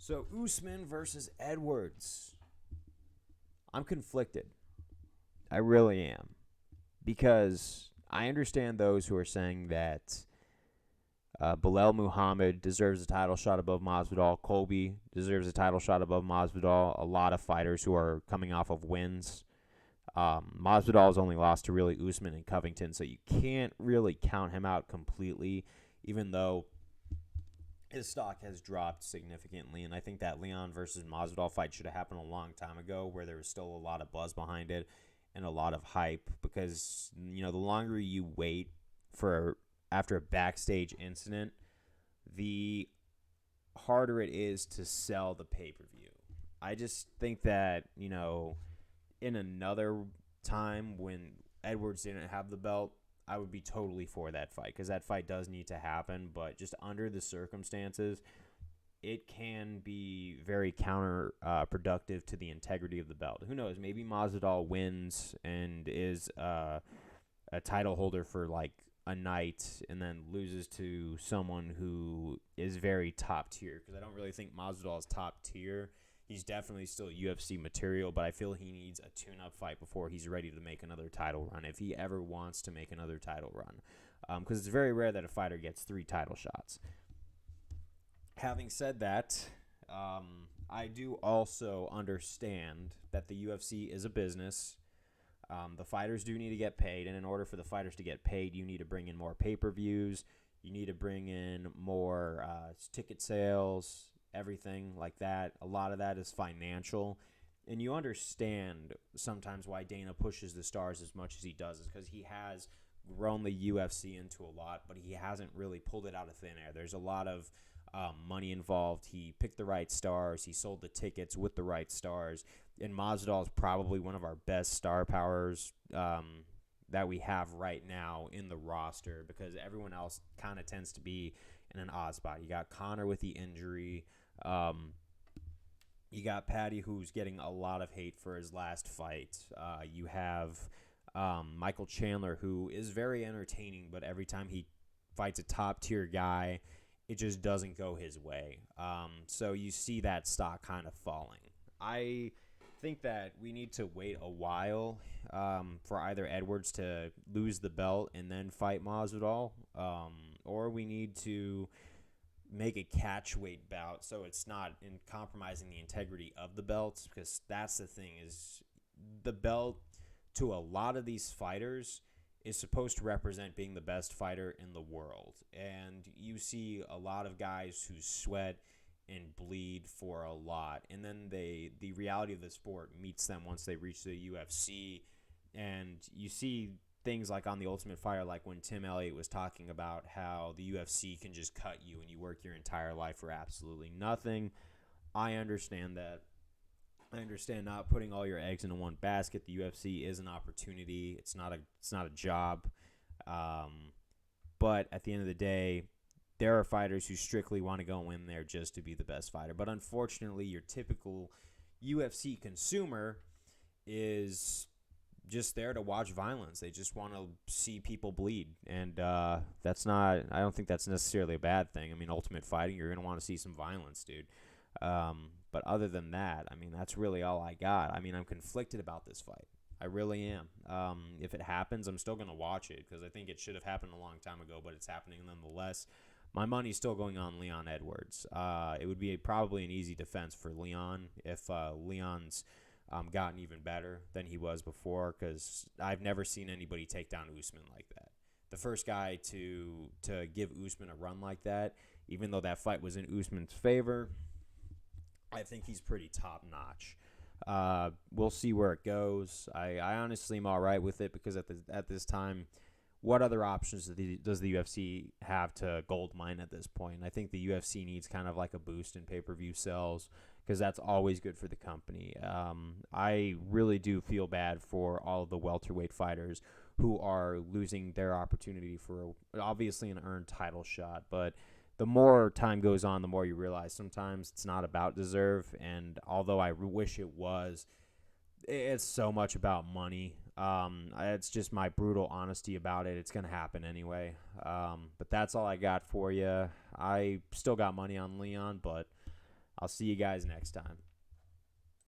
So Usman versus Edwards. I'm conflicted. I really am. Because I understand those who are saying that Bilal Muhammad deserves a title shot above Masvidal. Colby deserves a title shot above Masvidal. A lot of fighters who are coming off of wins. Masvidal has only lost to really Usman and Covington, so you can't really count him out completely, even though his stock has dropped significantly. And I think that Leon versus Masvidal fight should have happened a long time ago, where there was still a lot of buzz behind it and a lot of hype. Because the longer you wait for after a backstage incident, the harder it is to sell the pay per view. I just think that in another time when Edwards didn't have the belt, I would be totally for that fight because that fight does need to happen. But just under the circumstances, it can be very counterproductive to the integrity of the belt. Who knows? Maybe Masvidal wins and is a title holder for like a night and then loses to someone who is very top tier, because I don't really think Masvidal is top tier. He's definitely still UFC material, but I feel he needs a tune-up fight before he's ready to make another title run, if he ever wants to make another title run. Because it's very rare that a fighter gets 3 title shots. Having said that, I do also understand that the UFC is a business. The fighters do need to get paid, and in order for the fighters to get paid, you need to bring in more pay-per-views. You need to bring in more ticket sales, everything like that. A lot of that is financial, and you understand sometimes why Dana pushes the stars as much as he does, is because he has grown the UFC into a lot, but he hasn't really pulled it out of thin air. There's a lot of money involved. He picked the right stars. He sold the tickets with the right stars. And Masvidal is probably one of our best star powers that we have right now in the roster, because everyone else kind of tends to be in an odd spot. You got Conor with the injury. You got Patty, who's getting a lot of hate for his last fight. You have Michael Chandler, who is very entertaining, but every time he fights a top-tier guy, it just doesn't go his way. So you see that stock kind of falling. I think that we need to wait a while for either Edwards to lose the belt and then fight Masvidal, or we need to make a catch weight bout so it's not in compromising the integrity of the belts, because that's the thing, is the belt to a lot of these fighters is supposed to represent being the best fighter in the world. And you see a lot of guys who sweat and bleed for a lot, and then the reality of the sport meets them once they reach the UFC. And you see things like on The Ultimate Fighter, like when Tim Elliott was talking about how the UFC can just cut you and you work your entire life for absolutely nothing. I understand that. I understand not putting all your eggs into one basket. The UFC is an opportunity. It's not a job. But at the end of the day, there are fighters who strictly want to go in there just to be the best fighter. But unfortunately, your typical UFC consumer is just there to watch violence. They just want to see people bleed. And I don't think that's necessarily a bad thing. I mean, Ultimate Fighting, you're going to want to see some violence, dude. But other than that, I mean, that's really all I got. I mean, I'm conflicted about this fight. I really am. If it happens, I'm still going to watch it, because I think it should have happened a long time ago, but it's happening nonetheless. My money's still going on Leon Edwards. It would be probably an easy defense for Leon if Leon's gotten even better than he was before, because I've never seen anybody take down Usman like that. The first guy to give Usman a run like that, even though that fight was in Usman's favor, I think he's pretty top-notch. We'll see where it goes. I honestly am all right with it, because at this time, what other options does the UFC have to gold mine at this point? I think the UFC needs kind of like a boost in pay-per-view sales, because that's always good for the company. I really do feel bad for all of the welterweight fighters who are losing their opportunity for obviously an earned title shot, but the more time goes on, the more you realize sometimes it's not about deserve. And although I wish it was, it's so much about money. It's just my brutal honesty about it. It's going to happen anyway. But that's all I got for you. I still got money on Leon, but I'll see you guys next time.